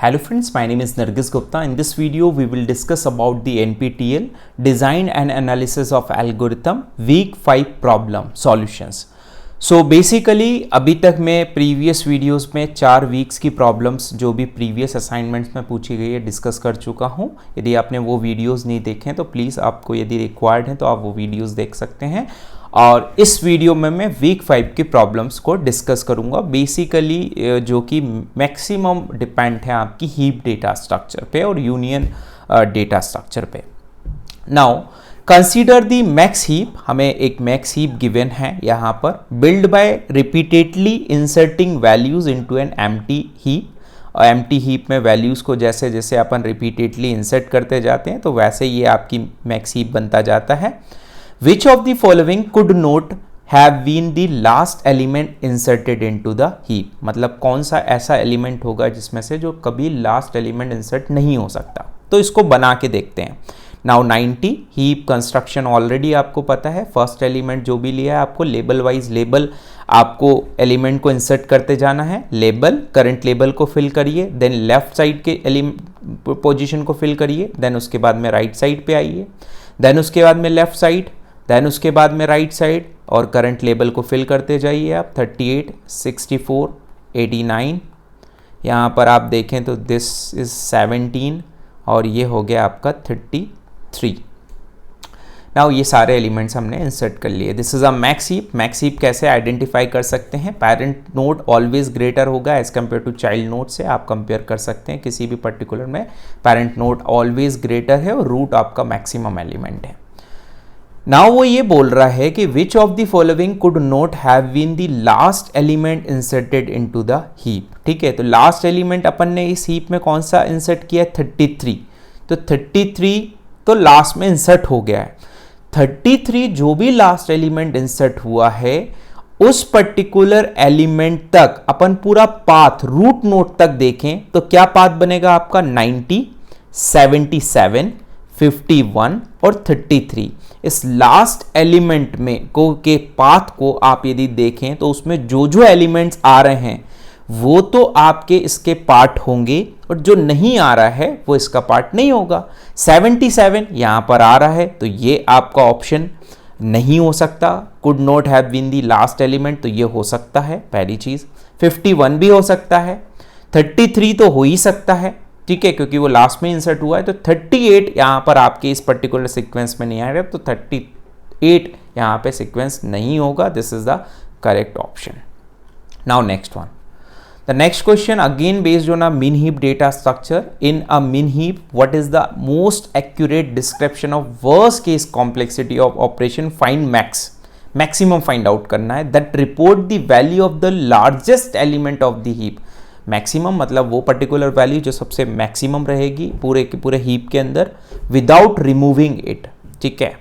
Hello friends, my name is Nargis Gupta. In this video, we will discuss about the NPTEL Design and Analysis of Algorithm Week 5 Problem Solutions. So basically अभी तक मैं previous videos में 4 weeks की problems जो भी previous assignments में पूछी गई है डिस्कस कर चुका हूँ. यदि आपने वो वीडियोस नहीं देखे तो प्लीज़ आपको यदि रिक्वायर्ड है तो आप वो वीडियोस देख सकते हैं. और इस वीडियो में मैं वीक 5 की प्रॉब्लम्स को डिस्कस करूंगा. बेसिकली जो कि मैक्सिमम डिपेंड है आपकी हीप डेटा स्ट्रक्चर पे और यूनियन डेटा स्ट्रक्चर पे. Now consider the max heap. हमें एक मैक्स हीप गिवन है यहाँ पर. Build by repeatedly inserting values into an empty heap. Empty heap में वैल्यूज़ को जैसे जैसे अपन रिपीटेडली इंसर्ट करते जाते हैं तो वैसे ये आपकी मैक्स हीप बनता जाता है. Which of the following could not have been the last element inserted into the heap? मतलब कौन सा ऐसा एलिमेंट होगा जिसमें से जो कभी लास्ट एलिमेंट इंसर्ट नहीं हो सकता. तो इसको बना के देखते हैं. नाउ 90 हीप कंस्ट्रक्शन ऑलरेडी आपको पता है. फर्स्ट एलिमेंट जो भी लिया है आपको लेबल वाइज लेबल आपको एलिमेंट को इंसर्ट करते जाना है. लेबल करंट लेबल को फिल करिए, देन लेफ्ट साइड के पोजीशन को फिल करिए, देन उसके बाद में राइट साइड पे आइए, देन उसके बाद में लेफ्ट साइड, देन उसके बाद में राइट साइड और करंट लेबल को फिल करते जाइए आप. 38, 64, 89. यहाँ पर आप देखें तो दिस इज 17 और ये हो गया आपका 33. नाउ ये सारे एलिमेंट्स हमने इंसर्ट कर लिए. This is a max heap. Max heap कैसे आइडेंटिफाई कर सकते हैं? पेरेंट नोड ऑलवेज ग्रेटर होगा as compared to child node से. आप कंपेयर कर सकते हैं किसी भी पर्टिकुलर में पेरेंट नोड ऑलवेज ग्रेटर है और रूट आपका मैक्सिमम एलिमेंट है. नाउ वो ये बोल रहा है कि which of the following could not have been the last element inserted into the heap. ठीक है, तो लास्ट एलिमेंट अपन ने इस हीप में कौन सा इंसर्ट किया? 33. तो 33 तो लास्ट में इंसर्ट हो गया है. 33 जो भी लास्ट एलिमेंट इंसर्ट हुआ है उस पर्टिकुलर एलिमेंट तक अपन पूरा पाथ रूट नोड तक देखें तो क्या पाथ बनेगा आपका? 90, 77, 51 और 33. इस लास्ट एलिमेंट में के पाथ को आप यदि देखें तो उसमें जो जो एलिमेंट्स आ रहे हैं वो तो आपके इसके पार्ट होंगे और जो नहीं आ रहा है वो इसका पार्ट नहीं होगा. 77 यहां पर आ रहा है तो ये आपका ऑप्शन नहीं हो सकता. Could not have been the last element तो ये हो सकता है पहली चीज. 51 भी हो सकता है. 33 तो हो ही सकता है, ठीक है, क्योंकि वो लास्ट में इंसर्ट हुआ है. तो 38 यहाँ पर आपके इस पर्टिकुलर सीक्वेंस में नहीं आ रहा, तो 38 यहाँ पे सीक्वेंस नहीं होगा. This is the correct option. Now next one. The next question again based on a min heap data structure. In a min heap, what is the most accurate description of worst case complexity of operation find max? Maximum find out करना है. That report the value of the largest element of the heap. Maximum मतलब वो particular value जो सबसे maximum रहेगी पूरे के पूरे हीप के अंदर विदाउट रिमूविंग इट. ठीक है,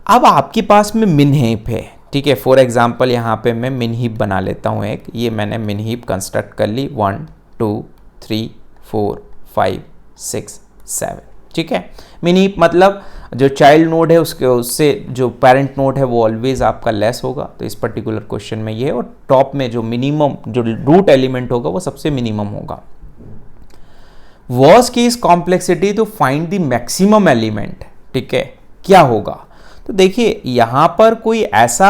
अब आपके पास में मिन हीप है. ठीक है, फॉर एग्जांपल यहाँ पे मैं मिन हीप बना लेता हूँ एक. ये मैंने मिन हीप कंस्ट्रक्ट कर ली. 1, 2, 3, 4, 5, 6, 7. ठीक है, मिन हीप मतलब जो चाइल्ड नोड है उससे जो पेरेंट नोड है वो ऑलवेज आपका लेस होगा. तो इस पर्टिकुलर क्वेश्चन में ये है. और टॉप में जो मिनिमम जो रूट एलिमेंट होगा वो सबसे मिनिमम होगा. Worst case complexity to find the maximum element. ठीक है, क्या होगा? तो देखिए यहाँ पर कोई ऐसा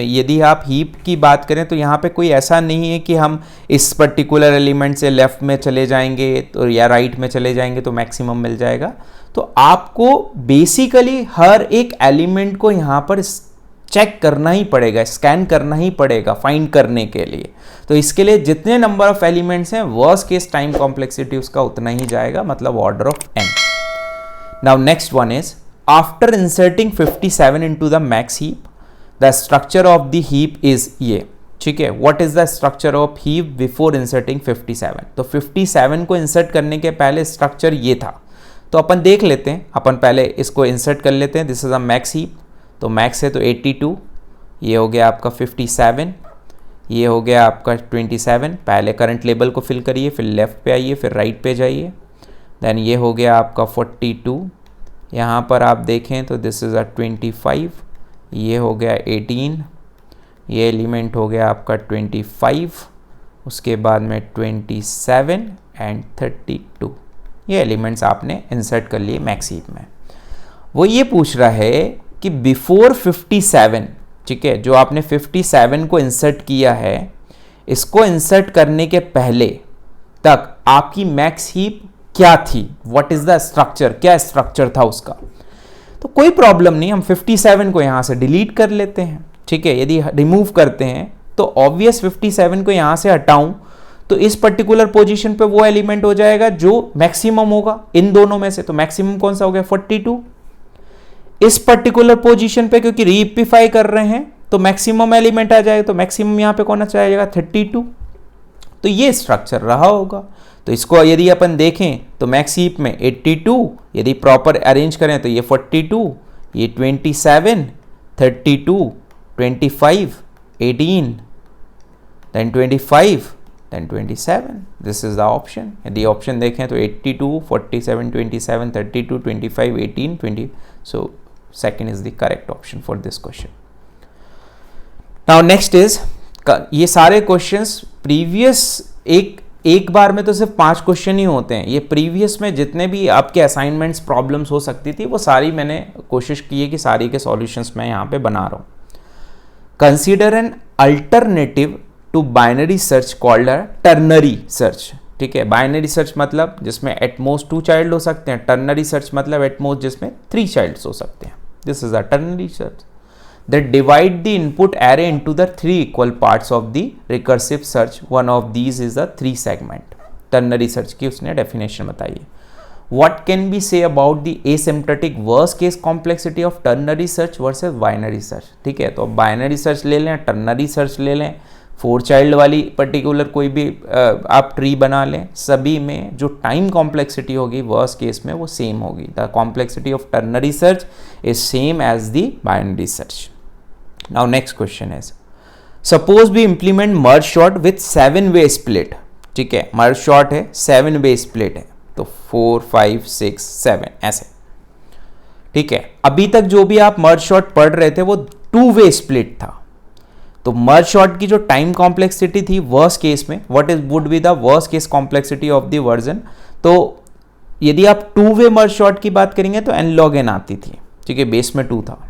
यदि आप हीप की बात करें तो यहाँ पे कोई ऐसा नहीं है कि हम इस पर्टिकुलर एलिमेंट से लेफ्ट में चले जाएंगे तो या राइट में चले जाएंगे तो मैक्सिमम मिल जाएगा. तो आपको बेसिकली हर एक एलिमेंट को यहाँ पर चेक करना ही पड़ेगा, स्कैन करना ही पड़ेगा फाइंड करने के लिए. तो इसके लिए जितने नंबर ऑफ एलिमेंट्स हैं वर्स्ट केस टाइम कॉम्प्लेक्सिटी उसका उतना ही जाएगा, मतलब order of n. Now next one is after inserting 57 into the max heap, the structure of the heap is ये. ठीक है, what is the structure of heap before inserting 57? तो 57 को insert करने के पहले स्ट्रक्चर ये था. तो अपन देख लेते हैं. अपन पहले इसको इंसर्ट कर लेते हैं. This is a max heap. तो मैक्स है तो 82, ये हो गया आपका 57, ये हो गया आपका 27. पहले करंट लेबल को फिल करिए, फिर लेफ्ट पे आइए, फिर राइट पे जाइए. देन ये हो गया आपका 42. यहाँ पर आप देखें तो दिस इज़ अ 25, ये हो गया 18, ये एलिमेंट हो गया आपका 25, उसके बाद में 27, एंड 32। ये एलिमेंट्स आपने इंसर्ट कर लिए मैक्स हीप में। वो ये पूछ रहा है कि बिफोर 57, ठीक है, जो आपने 57 को इंसर्ट किया है, इसको इंसर्ट करने के पहले तक आपकी मैक्स हीप क्या थी, व्हाट इज द स्ट्रक्चर, क्या स्ट्रक्चर था उसका। तो कोई प्रॉब्लम नहीं, हम 57 को यहां से डिलीट कर लेते हैं, ठीक है। यदि रिमूव करते हैं तो ऑब्वियस 57 को यहां से हटाऊं तो इस पर्टिकुलर पोजीशन पे वो एलिमेंट हो जाएगा जो मैक्सिमम होगा इन दोनों में से। तो मैक्सिमम कौन सा हो गया, 42। इस पर्टिकुलर पोजीशन पे क्योंकि रीइपिफाई कर रहे हैं तो मैक्सिमम एलिमेंट आ जाएगा, तो मैक्सिमम यहां पे कौन आ जाएगा, 32। तो ये स्ट्रक्चर रहा होगा। तो इसको यदि अपन देखें तो मैक्स हीप में 82, यदि प्रॉपर अरेंज करें तो ये 42, ये 27, 32, 25, 18, then 25, then 27. This is the option. यदि ऑप्शन देखें तो 82, 47, 27, 32, 25, 18, 20. So second is the correct option for this question. Now next is, ये सारे क्वेश्चंस प्रीवियस एक बार में तो सिर्फ 5 क्वेश्चन ही होते हैं। ये प्रीवियस में जितने भी आपके असाइनमेंट्स प्रॉब्लम्स हो सकती थी वो सारी मैंने कोशिश की है कि सारी के सॉल्यूशंस मैं यहाँ पे बना रहा हूँ। Consider an alternative to binary search called a ternary search, ठीक है। बाइनरी सर्च मतलब जिसमें एटमोस्ट 2 चाइल्ड हो सकते हैं, टर्नरी सर्च मतलब एटमोस्ट जिसमें 3 चाइल्ड्स हो सकते हैं। This is a ternary search that divide the input array into the 3 equal parts of the recursive search. One of these is a 3 segment. Ternary search की उसने definition बताई है। What can be say about the asymptotic worst case complexity of ternary search versus binary search? ठीक है, तो binary search ले लें, ternary search ले लें, 4 child वाली पर्टिकुलर कोई भी आप ट्री बना लें, सभी में जो टाइम कॉम्प्लेक्सिटी होगी वर्स्ट केस में वो सेम होगी। The complexity of ternary search is same as the binary search. Now next question is, suppose we implement merge sort with 7-way split, ठीक है, merge sort है, 7-way split है, तो 4, 5, 6, 7 ऐसे, ठीक है। अभी तक जो भी आप merge sort पढ़ रहे थे वो 2-way split था। तो merge sort की जो टाइम कॉम्प्लेक्सिटी थी वर्स्ट केस में, what is would be the worst case complexity of the version, तो यदि आप 2-way merge sort की बात करेंगे तो n log n आती थी, ठीक है, बेस में 2 था,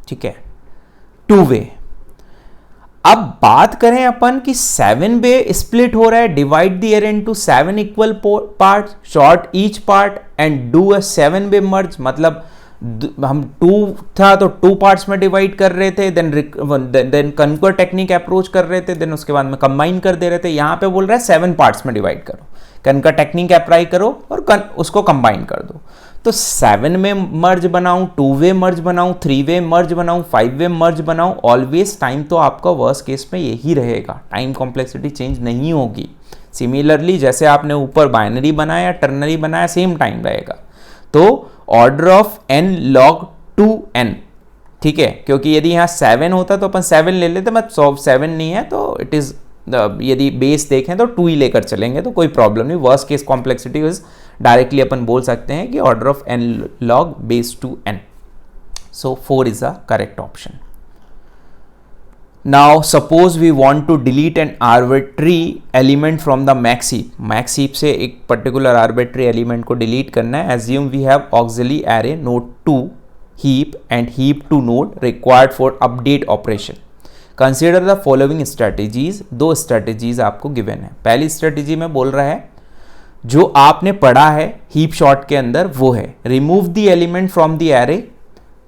ठीक है, 2-way। अब बात करें अपन कि 7-way स्प्लिट हो रहा है, divide the array into 7 equal part, short each part and do a 7-way मर्ज, मतलब हम 2 था तो 2 पार्ट्स में डिवाइड कर रहे थे, देन कंकर टेक्निक अप्रोच कर रहे थे, देन उसके बाद में कंबाइन कर दे रहे थे। यहां पे बोल रहा है 7 पार्ट्स में डिवाइड करो, कंकर टेक्निक अप्लाई करो और उसको कंबाइन कर दो। तो 7 में मर्ज बनाऊं, 2-way मर्ज बनाऊं, 3-way मर्ज बनाऊं, 5-way मर्ज बनाऊं, ऑलवेज टाइम तो आपका वर्स्ट केस में यही रहेगा, टाइम कॉम्प्लेक्सिटी चेंज नहीं होगी। सिमिलरली जैसे आपने ऊपर बाइनरी बनाया, टर्नरी बनाया, सेम टाइम रहेगा। तो order of n log 2n, ठीक है, क्योंकि यदि यहाँ 7 होता तो अपन 7 ले लेते, मतलब 7 नहीं है तो इट इज, यदि बेस देखें तो 2 ही लेकर चलेंगे तो कोई प्रॉब्लम नहीं। Worst case complexity is directly अपन बोल सकते हैं कि order of n log base 2n। So 4 is a correct option. Now suppose we want to delete an arbitrary element from the max heap, max heap से एक particular arbitrary element को delete करना है। Assume we have auxiliary array node 2 heap and heap 2 node required for update operation. Consider the following strategies. 2 strategies आपको given है। पहली strategy में बोल रहा है जो आपने पढ़ा है heap sort के अंदर वो है remove the element from the array,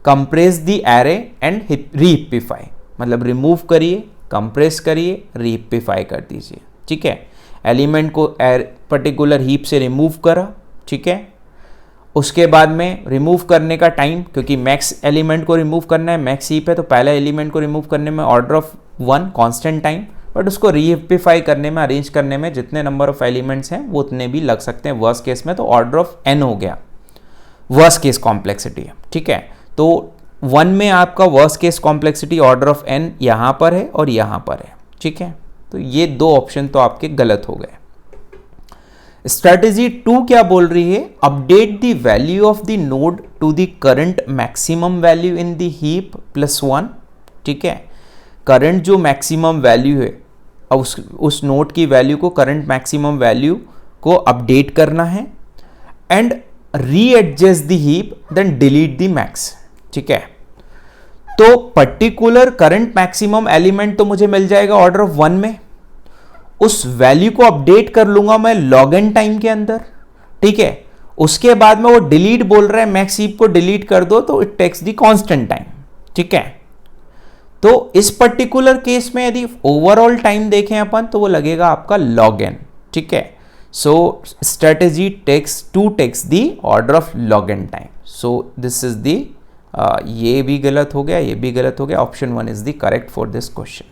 compress the array and reheapify, मतलब remove करिए, compress करिए, reheapify कर दीजिए, ठीक है। एलिमेंट को पर्टिकुलर हीप से रिमूव करा, ठीक है। उसके बाद में रिमूव करने का टाइम, क्योंकि मैक्स एलिमेंट को रिमूव करना है, मैक्स हीप है तो पहला एलिमेंट को रिमूव करने में order of 1 constant time, but उसको रीहिपिफाई करने में, अरेंज करने में जितने नंबर ऑफ एलिमेंट्स हैं वो उतने भी लग सकते हैं वर्स्ट केस में, तो ऑर्डर ऑफ n हो गया वर्स्ट केस कॉम्प्लेक्सिटी, ठीक है। तो 1 में आपका worst case complexity order of n यहाँ पर है और यहाँ पर है, ठीक है। तो ये 2 ऑप्शन तो आपके गलत हो गए। स्ट्रेटेजी 2 क्या बोल रही है, update the value of the node to the current maximum value in the heap +1, ठीक है। करंट जो मैक्सिमम वैल्यू है, अब उस नोड की वैल्यू को करंट मैक्सिमम वैल्यू को अपडेट करना है and readjust the heap then delete the max. ठीक है, तो पर्टिकुलर करंट मैक्सिमम एलिमेंट तो मुझे मिल जाएगा ऑर्डर ऑफ 1 में, उस वैल्यू को अपडेट कर लूंगा मैं लॉग एन टाइम के अंदर। ठीक है, उसके बाद में वो डिलीट बोल रहा है मैक्स हीप को डिलीट कर दो, तो it takes the constant time. ठीक है, तो इस पर्टिकुलर केस में यदि ओवरऑल टाइम देखें अपन तो वो लगेगा आपका log n। ठीक है, so strategy takes the order of log n time. So this is the ये भी गलत हो गया, ये भी गलत हो गया, option 1 is the correct for this question.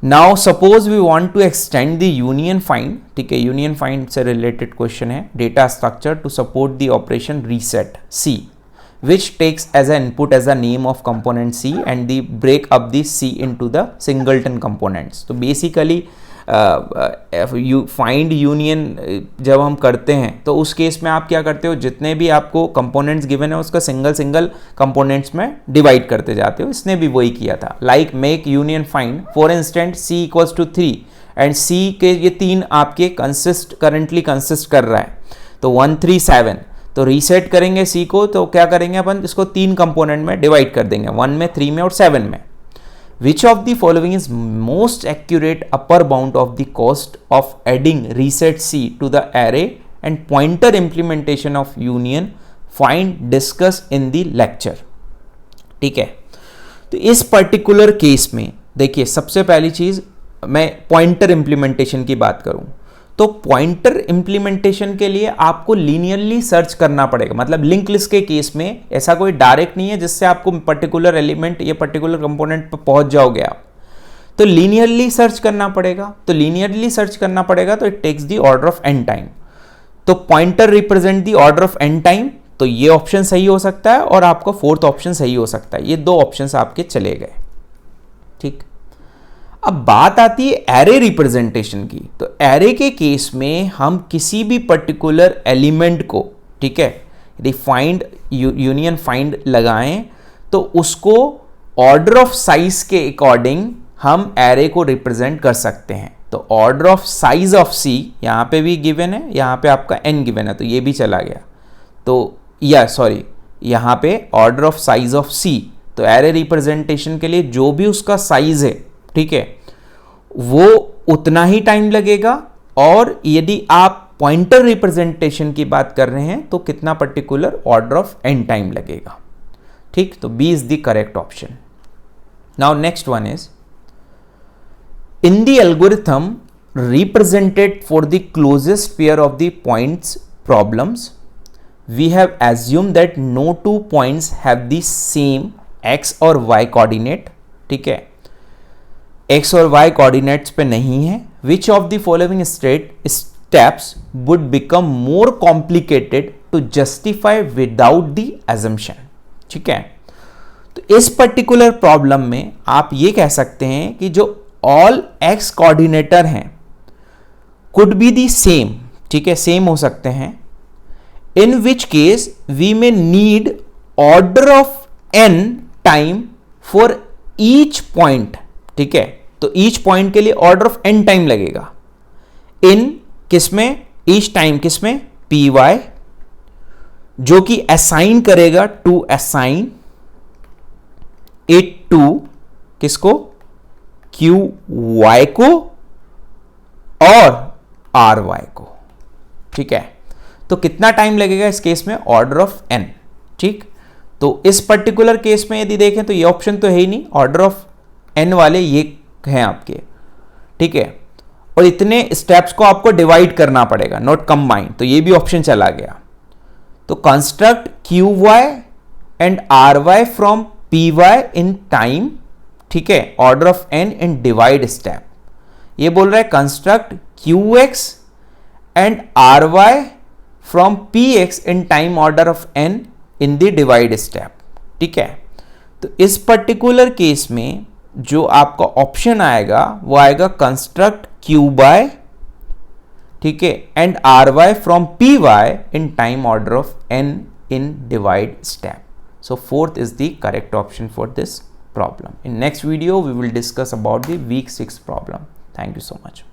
Now suppose we want to extend the union find. ठीक है, यूनियन फाइंड से रिलेटेड क्वेश्चन है, data structure to support the operation reset C which takes as an input as a name of component C and the break up the C into the singleton components। तो basically you find union जब हम करते हैं तो उस case में आप क्या करते हो, जितने भी आपको कंपोनेंट्स गिवन है उसका सिंगल कंपोनेंट्स में डिवाइड करते जाते हो। इसने भी वही किया था, like make union find for instant C equals to 3 and C के ये 3 आपके करंटली कंसिस्ट कर रहा है, तो 1 3 7। तो रीसेट करेंगे C को, तो क्या करेंगे अपन, इसको 3 कंपोनेंट में डिवाइड कर देंगे, 1 में, 3 में और 7 में। Which of the following is most accurate upper bound of the cost of adding reset C to the array and pointer implementation of union find discussed in the lecture. ठीक है, तो इस पर्टिकुलर केस में देखिए, सबसे पहली चीज मैं पॉइंटर इंप्लीमेंटेशन की बात करूं तो पॉइंटर इंप्लीमेंटेशन के लिए आपको लीनियरली सर्च करना पड़ेगा। मतलब लिंक लिस्ट के केस में ऐसा कोई डायरेक्ट नहीं है जिससे आपको पर्टिकुलर एलिमेंट या पर्टिकुलर कंपोनेंट पर पहुंच जाओगे आप, तो लीनियरली सर्च करना पड़ेगा। तो लीनियरली सर्च करना पड़ेगा तो it takes the order of n time. तो pointer represent the order of n time, तो ये ऑप्शन सही हो सकता है और आपका फोर्थ ऑप्शन सही हो सकता है। ये 2 ऑप्शन आपके चले गए। ठीक, अब बात आती है एरे रिप्रेजेंटेशन की। तो एरे के केस में हम किसी भी पर्टिकुलर एलिमेंट को, ठीक है, यदि फाइंड यूनियन फाइंड लगाएं तो उसको ऑर्डर ऑफ साइज के अकॉर्डिंग हम एरे को रिप्रेजेंट कर सकते हैं। तो order of size of C यहां पे भी गिवन है, यहां पे आपका n गिवन है, तो ये भी चला गया। तो यहां पे order of size of C, तो एरे रिप्रेजेंटेशन के लिए जो भी उसका साइज है, ठीक है, वो उतना ही टाइम लगेगा। और यदि आप पॉइंटर रिप्रेजेंटेशन की बात कर रहे हैं तो कितना particular order of n time लगेगा। ठीक, तो B is the correct option. Now next one is in the algorithm represented for the closest pair of the points problems we have assume that no 2 points have the same x और y coordinate. ठीक है, x और y coordinates पे नहीं है। Which of the following steps would become more complicated to justify without the assumption. ठीक है, तो इस पर्टिकुलर प्रॉब्लम में आप ये कह सकते हैं कि जो ऑल x कोऑर्डिनेटर हैं कुड बी दी सेम। ठीक है, सेम हो सकते हैं, in which case we may need order of n time for each point. ठीक है, तो ईच पॉइंट के लिए ऑर्डर ऑफ n टाइम लगेगा। इन किसमें, ईच टाइम किसमें, py, जो कि असाइन करेगा टू असाइन इट टू किसको, qy को और ry को। ठीक है, तो कितना टाइम लगेगा इस केस में, ऑर्डर ऑफ n। ठीक, तो इस पर्टिकुलर केस में यदि देखें तो ये ऑप्शन तो है ही नहीं, ऑर्डर ऑफ n वाले ये हैं आपके। ठीक है, और इतने स्टेप्स को आपको डिवाइड करना पड़ेगा, नॉट कंबाइन, तो ये भी ऑप्शन चला गया। तो construct qy and ry from py in time. ठीक है, order of n in divide step. ये बोल रहा है construct qx and ry from px in time order of n in the divide step. ठीक है, तो इस पर्टिकुलर केस में जो आपका ऑप्शन आएगा वो आएगा कंस्ट्रक्ट qy, ठीक है, and ry from py in time order of n in divide step. So fourth is the correct option for this problem. In next video we will discuss about the week 6 problem. Thank you so much.